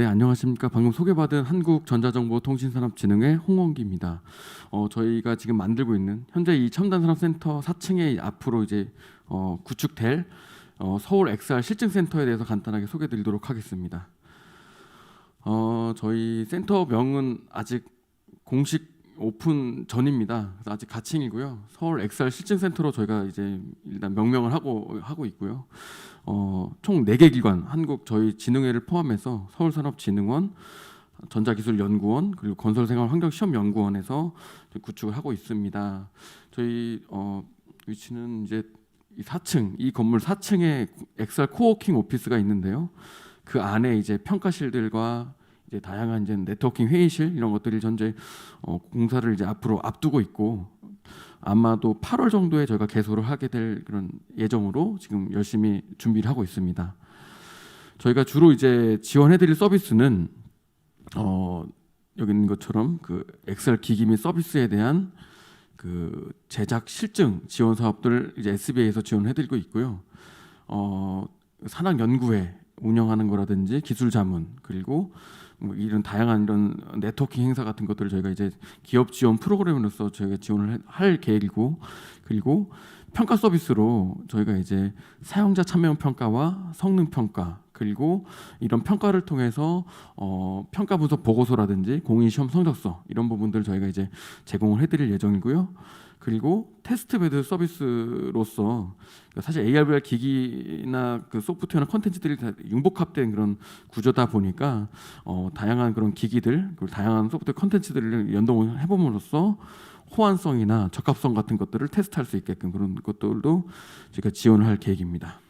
네, 안녕하십니까. 방금 소개받은 한국전자정보통신산업진흥회 홍원기입니다. 저희가 지금 만들고 있는 현재 이 첨단산업센터 4층에 앞으로 이제 구축될 서울 XR 실증센터에 대해서 간단하게 소개드리도록 하겠습니다. 저희 센터명은 아직 공식 오픈 전입니다. 그래서 아직 가칭이고요. 서울 XR 실증센터로 저희가 이제 일단 명명을 하고 있고요. 총 4개 기관, 한국 저희 진흥회를 포함해서 서울산업진흥원, 전자기술연구원, 그리고 건설생활환경시험연구원에서 구축을 하고 있습니다. 저희 위치는 이제 이 4층, 이 건물 4층에 XR 코워킹 오피스가 있는데요. 그 안에 이제 평가실들과 이제 다양한 이제 네트워킹 회의실 이런 것들이 현재 공사를 이제 앞으로 앞두고 있고, 아마도 8월 정도에 저희가 개소를 하게 될 그런 예정으로 지금 열심히 준비를 하고 있습니다. 저희가 주로 이제 지원해드릴 서비스는 여기 있는 것처럼 그 XR 기기 및 서비스에 대한 그 제작 실증 지원 사업들 이제 SBA에서 지원해드리고 있고요. 산학연구회 운영하는 거라든지 기술 자문, 그리고 뭐 이런 다양한 이런 네트워킹 행사 같은 것들을 저희가 이제 기업 지원 프로그램으로서 저희가 지원을 할 계획이고, 그리고 평가 서비스로 저희가 이제 사용자 참여형 평가와 성능 평가, 그리고 이런 평가를 통해서 평가 분석 보고서라든지 공인 시험 성적서 이런 부분들 저희가 이제 제공을 해드릴 예정이고요. 그리고 테스트베드 서비스로서 사실 AR/VR 기기나 그 소프트웨어나 컨텐츠들이 다 융복합된 그런 구조다 보니까 다양한 그런 기기들 그리고 다양한 소프트웨어 컨텐츠들을 연동을 해봄으로써 호환성이나 적합성 같은 것들을 테스트할 수 있게끔 그런 것들도 저희가 지원을 할 계획입니다.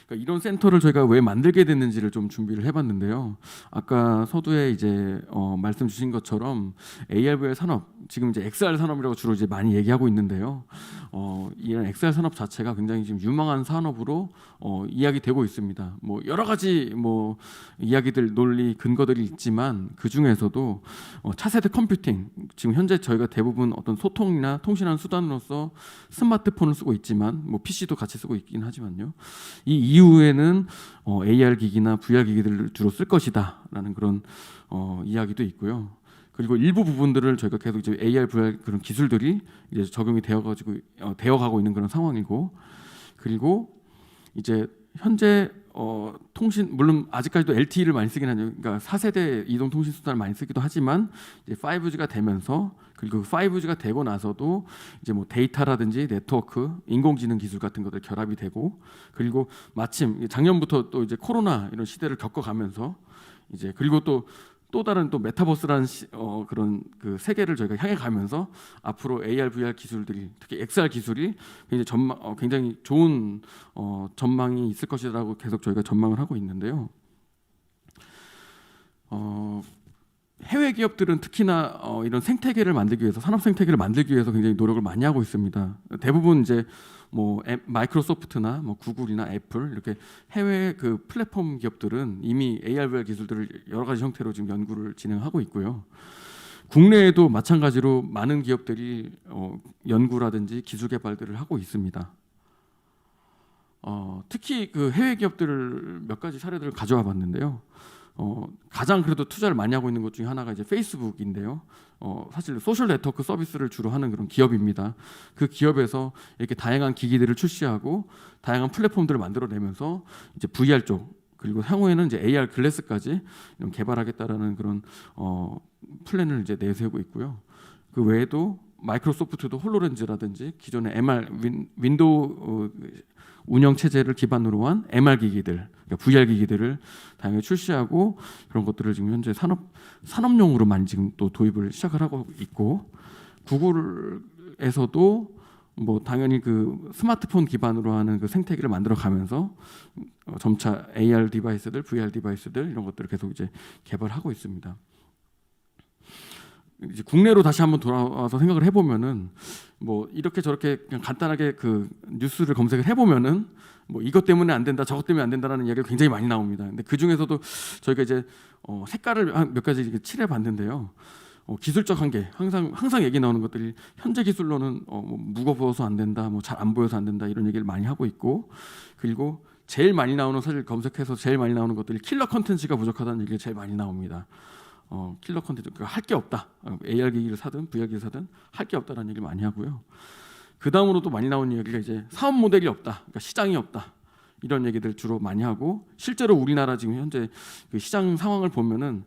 그러니까 이런 센터를 저희가 왜 만들게 됐는지를 좀 준비를 해봤는데요. 아까 서두에 이제 말씀 주신 것처럼 AR/VR 산업, 지금 이제 XR 산업이라고 주로 이제 많이 얘기하고 있는데요. 이런 XR 산업 자체가 굉장히 지금 유망한 산업으로 이야기되고 있습니다. 뭐 여러 가지 뭐 이야기들, 논리, 근거들이 있지만 그 중에서도 차세대 컴퓨팅, 지금 현재 저희가 대부분 어떤 소통이나 통신하는 수단으로서 스마트폰을 쓰고 있지만 뭐 PC도 같이 쓰고 있긴 하지만요. 이 이후에는 AR 기기나 VR 기기들을 주로 쓸 것이다라는 그런 이야기도 있고요. 그리고 일부 부분들을 저희가 계속 이제 AR, VR 그런 기술들이 이제 적용이 되어가고 있는 그런 상황이고, 그리고 이제 현재 통신, 물론 아직까지도 LTE를 많이 쓰긴 하죠. 그러니까 4세대 이동 통신 수단을 많이 쓰기도 하지만 이제 5G가 되면서, 그리고 5G가 되고 나서도 이제 뭐 데이터라든지 네트워크, 인공지능 기술 같은 것들 결합이 되고, 그리고 마침 작년부터 또 이제 코로나 이런 시대를 겪어가면서 이제 그리고 또 다른 또 메타버스라는 그런 그 세계를 저희가 향해 가면서 앞으로 AR, VR 기술들이, 특히 XR 기술이 굉장히 좋은 전망이 있을 것이라고 계속 저희가 전망을 하고 있는데요. 해외 기업들은 특히나 이런 생태계를 만들기 위해서, 산업 생태계를 만들기 위해서 굉장히 노력을 많이 하고 있습니다. 대부분 이제 뭐 마이크로소프트나 뭐 구글이나 애플 이렇게 해외 그 플랫폼 기업들은 이미 AR/VR 기술들을 여러 가지 형태로 지금 연구를 진행하고 있고요. 국내에도 마찬가지로 많은 기업들이 연구라든지 기술 개발들을 하고 있습니다. 특히 그 해외 기업들을 몇 가지 사례들을 가져와 봤는데요. 가장 그래도 투자를 많이 하고 있는 것 중에 하나가 이제 페이스북인데요. 사실 소셜 네트워크 서비스를 주로 하는 그런 기업입니다. 그 기업에서 이렇게 다양한 기기들을 출시하고 다양한 플랫폼들을 만들어내면서 이제 VR 쪽, 그리고 향후에는 이제 AR 글래스까지 개발하겠다라는 그런 플랜을 이제 내세우고 있고요. 그 외에도 마이크로소프트도 홀로렌즈라든지 기존의 MR 윈도우 운영 체제를 기반으로 한 MR 기기들, 그러니까 VR 기기들을 다양하게 출시하고 그런 것들을 지금 현재 산업용으로 많이 지금 또 도입을 시작을 하고 있고, 구글에서도 뭐 당연히 그 스마트폰 기반으로 하는 그 생태계를 만들어 가면서 점차 AR 디바이스들, VR 디바이스들 이런 것들을 계속 이제 개발하고 있습니다. 이제 국내로 다시 한번 돌아와서 생각을 해보면은 뭐 이렇게 저렇게 그냥 간단하게 그 뉴스를 검색을 해보면은 뭐 이것 때문에 안 된다, 저것 때문에 안 된다라는 이야기가 굉장히 많이 나옵니다. 근데 그 중에서도 저희가 이제 색깔을 몇 가지 칠해봤는데요. 기술적 한계, 항상 얘기 나오는 것들이 현재 기술로는 뭐 무거워서 안 된다, 뭐 잘 안 보여서 안 된다 이런 얘기를 많이 하고 있고, 그리고 제일 많이 나오는 사실 검색해서 제일 많이 나오는 것들이 킬러 컨텐츠가 부족하다는 얘기가 제일 많이 나옵니다. 킬러 컨텐츠 할 게 없다. AR 기기를 사든 VR 기기를 사든 할 게 없다라는 얘기를 많이 하고요. 그 다음으로 또 많이 나오는 이야기가 이제 사업 모델이 없다. 그러니까 시장이 없다. 이런 얘기들 주로 많이 하고 실제로 우리나라 지금 현재 그 시장 상황을 보면은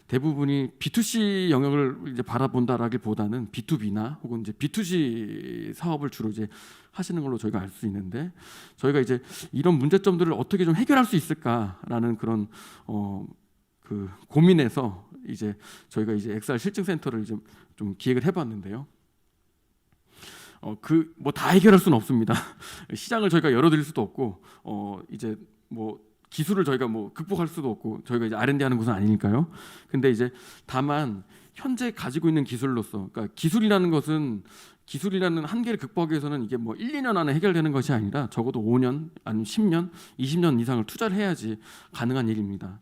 대부분이 B2C 영역을 이제 바라본다라기보다는 B2B나 혹은 이제 B2C 사업을 주로 이제 하시는 걸로 저희가 알 수 있는데 저희가 이제 이런 문제점들을 어떻게 좀 해결할 수 있을까라는 그런 그 고민에서 이제 저희가 이제 XR 실증 센터를 이제 좀 기획을 해봤는데요. 그 뭐 다 해결할 수는 없습니다. 시장을 저희가 열어드릴 수도 없고 이제 뭐 기술을 저희가 뭐 극복할 수도 없고 저희가 이제 R&D 하는 곳은 아니니까요. 근데 이제 다만 현재 가지고 있는 기술로서 그러니까 기술이라는 한계를 극복하기 위해서는 이게 뭐 1, 2년 안에 해결되는 것이 아니라 적어도 5년 아니면 10년, 20년 이상을 투자를 해야지 가능한 일입니다.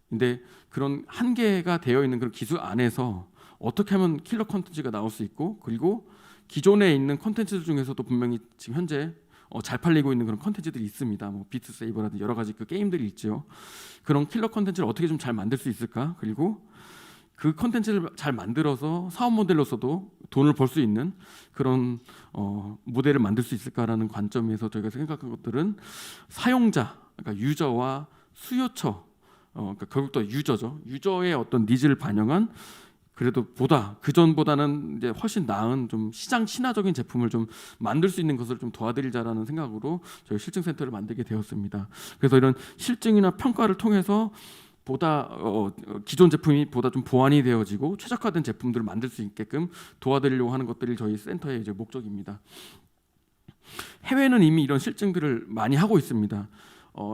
근데 그런 한계가 되어 있는 그런 기술 안에서 어떻게 하면 킬러 콘텐츠가 나올 수 있고 그리고 기존에 있는 콘텐츠들 중에서도 분명히 지금 현재 잘 팔리고 있는 그런 콘텐츠들이 있습니다. 뭐 비트 세이버라든지 여러 가지 그 게임들이 있죠. 그런 킬러 콘텐츠를 어떻게 좀 잘 만들 수 있을까? 그리고 그 콘텐츠를 잘 만들어서 사업 모델로서도 돈을 벌 수 있는 그런 모델을 만들 수 있을까라는 관점에서 저희가 생각한 것들은 사용자, 그러니까 유저와 수요처, 그러니까 결국 또 유저죠. 유저의 어떤 니즈를 반영한 그래도 그 전보다는 이제 훨씬 나은 좀 시장 친화적인 제품을 좀 만들 수 있는 것을 좀 도와드리자라는 생각으로 저희 실증센터를 만들게 되었습니다. 그래서 이런 실증이나 평가를 통해서 보다 기존 제품이 보다 좀 보완이 되어지고 최적화된 제품들을 만들 수 있게끔 도와드리려고 하는 것들이 저희 센터의 이제 목적입니다. 해외는 이미 이런 실증들을 많이 하고 있습니다.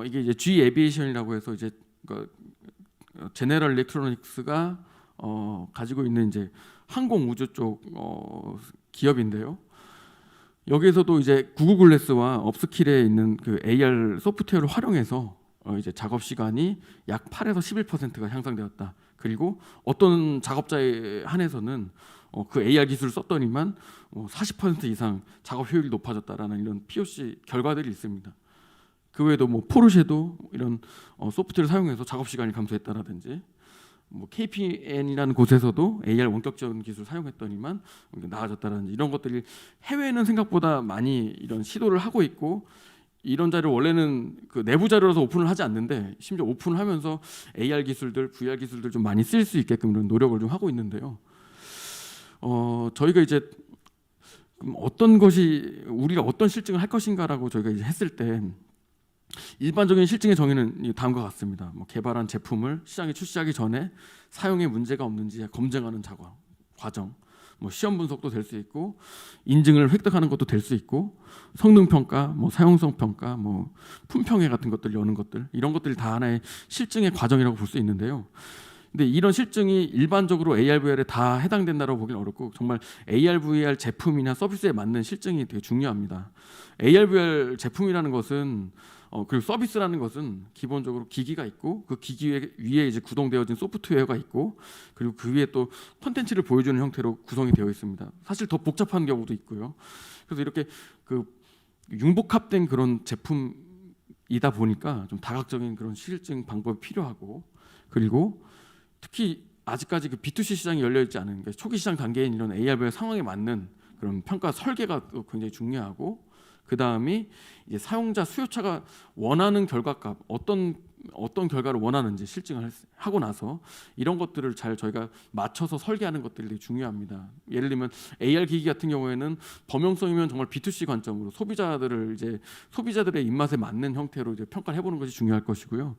이게 이제 G 에비에이션이라고 해서 이제 그러니까 제네럴 일렉트로닉스가 가지고 있는 이제 항공 우주 쪽 기업인데요. 여기에서도 이제 구글 글래스와 업스킬에 있는 그 AR 소프트웨어를 활용해서 이제 작업 시간이 약 8에서 11%가 향상되었다. 그리고 어떤 작업자에 한해서는 그 AR 기술을 썼더니만 40% 이상 작업 효율이 높아졌다라는 이런 POC 결과들이 있습니다. 그 외에도 뭐 포르쉐도 이런 소프트웨어를 사용해서 작업 시간이 감소했다라든지 뭐 KPN이라는 곳에서도 AR 원격적인 기술을 사용했더니만 나아졌다라든지 이런 것들이 해외는 생각보다 많이 이런 시도를 하고 있고 이런 자료 원래는 그 내부 자료라서 오픈을 하지 않는데 심지어 오픈을 하면서 AR 기술들, VR 기술들 좀 많이 쓸 수 있게끔 이런 노력을 좀 하고 있는데요. 저희가 이제 어떤 것이 우리가 어떤 실증을 할 것인가라고 저희가 이제 했을 때 일반적인 실증의 정의는 다음과 같습니다. 뭐 개발한 제품을 시장에 출시하기 전에 사용에 문제가 없는지 검증하는 과정, 뭐 시험 분석도 될 수 있고 인증을 획득하는 것도 될 수 있고 성능 평가, 뭐 사용성 평가, 뭐 품평회 같은 것들 여는 것들 이런 것들이 다 하나의 실증의 과정이라고 볼 수 있는데요. 근데 이런 실증이 일반적으로 AR, VR에 다 해당된다고 보기는 어렵고 정말 AR, VR 제품이나 서비스에 맞는 실증이 되게 중요합니다. AR, VR 제품이라는 것은 그리고 서비스라는 것은 기본적으로 기기가 있고 그 기기 위에 이제 구동되어진 소프트웨어가 있고 그리고 그 위에 또 콘텐츠를 보여주는 형태로 구성이 되어 있습니다. 사실 더 복잡한 경우도 있고요. 그래서 이렇게 그 융복합된 그런 제품이다 보니까 좀 다각적인 그런 실증 방법이 필요하고 그리고 특히 아직까지 그 B2C 시장이 열려 있지 않은 그러니까 초기 시장 단계인 이런 AR 상황에 맞는 그런 평가 설계가 또 굉장히 중요하고 그 다음이 이제 사용자 수요차가 원하는 결과값 어떤 결과를 원하는지 실증을 하고 나서 이런 것들을 잘 저희가 맞춰서 설계하는 것들이 되게 중요합니다. 예를 들면 AR 기기 같은 경우에는 범용성이면 정말 B2C 관점으로 소비자들의 입맛에 맞는 형태로 이제 평가를 해보는 것이 중요할 것이고요.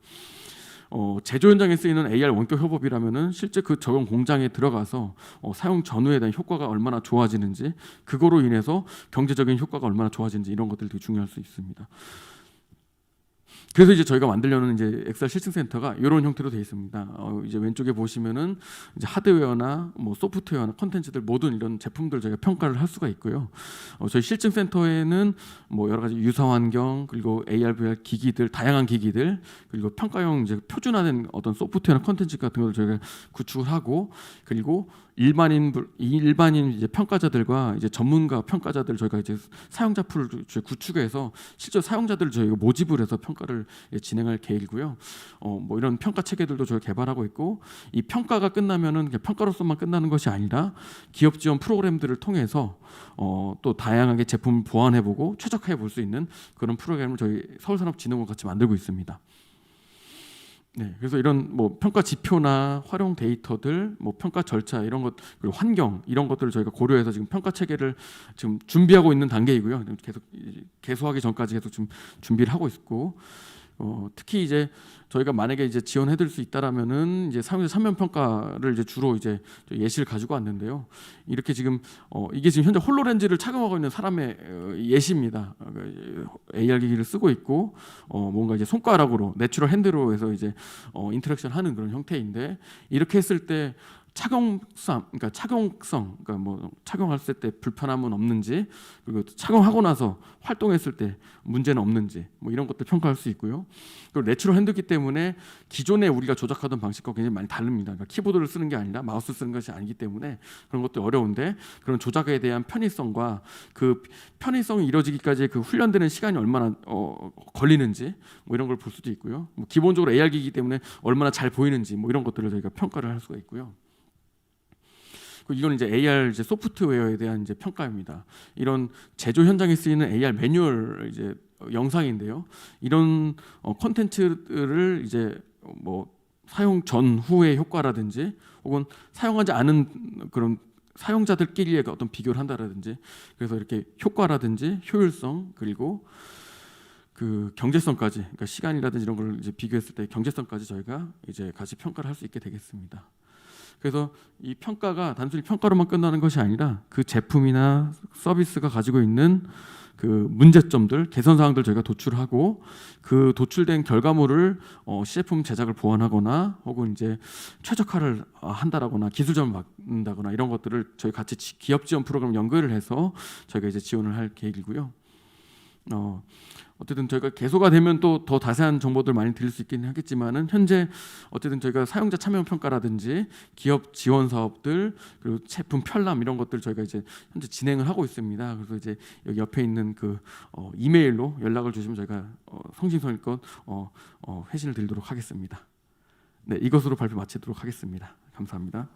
제조 현장에 쓰이는 AR 원격 협업이라면은 실제 그 적용 공장에 들어가서 사용 전후에 대한 효과가 얼마나 좋아지는지 그거로 인해서 경제적인 효과가 얼마나 좋아지는지 이런 것들이 되게 중요할 수 있습니다. 그래서 이제 저희가 만들려는 이제 XR 실증 센터가 이런 형태로 되어 있습니다. 이제 왼쪽에 보시면은 이제 하드웨어나 뭐 소프트웨어나 콘텐츠들 모든 이런 제품들 저희가 평가를 할 수가 있고요. 저희 실증 센터에는 뭐 여러 가지 유사 환경 그리고 AR, VR 기기들 다양한 기기들 그리고 평가용 이제 표준화된 어떤 소프트웨어나 콘텐츠 같은 걸 저희가 구축을 하고 그리고 일반인 이제 평가자들과 이제 전문가 평가자들 저희가 이제 사용자 풀을 구축해서 실제 사용자들을 저희가 모집을 해서 평가를 진행할 계획이고요. 뭐 이런 평가 체계들도 저희가 개발하고 있고, 이 평가가 끝나면은 평가로서만 끝나는 것이 아니라 기업 지원 프로그램들을 통해서 또 다양하게 제품을 보완해보고 최적화해볼 수 있는 그런 프로그램을 저희 서울산업진흥원 같이 만들고 있습니다. 네, 그래서 이런 뭐 평가 지표나 활용 데이터들, 뭐 평가 절차 이런 것, 그리고 환경 이런 것들을 저희가 고려해서 지금 평가 체계를 지금 준비하고 있는 단계이고요. 계속 개소하기 전까지 계속 지금 준비를 하고 있고, 특히 이제 저희가 만약에 이제 지원해드릴 수 있다라면은 이제 사용자 참여 평가를 이제 주로 이제 예시를 가지고 왔는데요. 이렇게 지금 이게 지금 현재 홀로렌즈를 착용하고 있는 사람의 예시입니다. AR 기기를 쓰고 있고 뭔가 이제 손가락으로 내추럴 핸드로 해서 이제 인터랙션하는 그런 형태인데, 이렇게 했을 때 착용성, 그러니까 뭐 착용했을 때 불편함은 없는지, 그리고 착용하고 나서 활동했을 때 문제는 없는지, 뭐 이런 것들 평가할 수 있고요. 그리고 내추럴 핸드기 때문에 기존에 우리가 조작하던 방식과 굉장히 많이 다릅니다. 그러니까 키보드를 쓰는 게 아니라 마우스 쓰는 것이 아니기 때문에 그런 것도 어려운데, 그런 조작에 대한 편의성과 그 편의성이 이루어지기까지 그 훈련되는 시간이 얼마나 걸리는지, 뭐 이런 걸 볼 수도 있고요. 뭐 기본적으로 AR 기기 때문에 얼마나 잘 보이는지, 뭐 이런 것들을 저희가 평가를 할 수가 있고요. 이건 이제 AR 이제 소프트웨어에 대한 이제 평가입니다. 이런 제조 현장에 쓰이는 AR 매뉴얼 이제 영상인데요. 이런 콘텐츠를 이제 뭐 사용 전후의 효과라든지, 혹은 사용하지 않은 그런 사용자들끼리의 어떤 비교를 한다라든지, 그래서 이렇게 효과라든지 효율성, 그리고 그 경제성까지, 그러니까 시간이라든지 이런 걸 이제 비교했을 때 경제성까지 저희가 이제 같이 평가를 할 수 있게 되겠습니다. 그래서 이 평가가 단순히 평가로만 끝나는 것이 아니라 그 제품이나 서비스가 가지고 있는 그 문제점들, 개선 사항들 저희가 도출하고, 그 도출된 결과물을 시제품 제작을 보완하거나, 혹은 이제 최적화를 한다라거나 기술점을 막는다거나, 이런 것들을 저희 같이 기업 지원 프로그램 연결을 해서 저희가 이제 지원을 할 계획이고요. 어쨌든 저희가 개소가 되면 또 더 자세한 정보들 많이 드릴 수 있긴 하겠지만은, 현재 어쨌든 저희가 사용자 참여 평가라든지 기업 지원 사업들, 그리고 제품 편람 이런 것들 저희가 이제 현재 진행을 하고 있습니다. 그래서 이제 여기 옆에 있는 그 이메일로 연락을 주시면 저희가 성심성의껏 회신을 드리도록 하겠습니다. 네, 이것으로 발표 마치도록 하겠습니다. 감사합니다.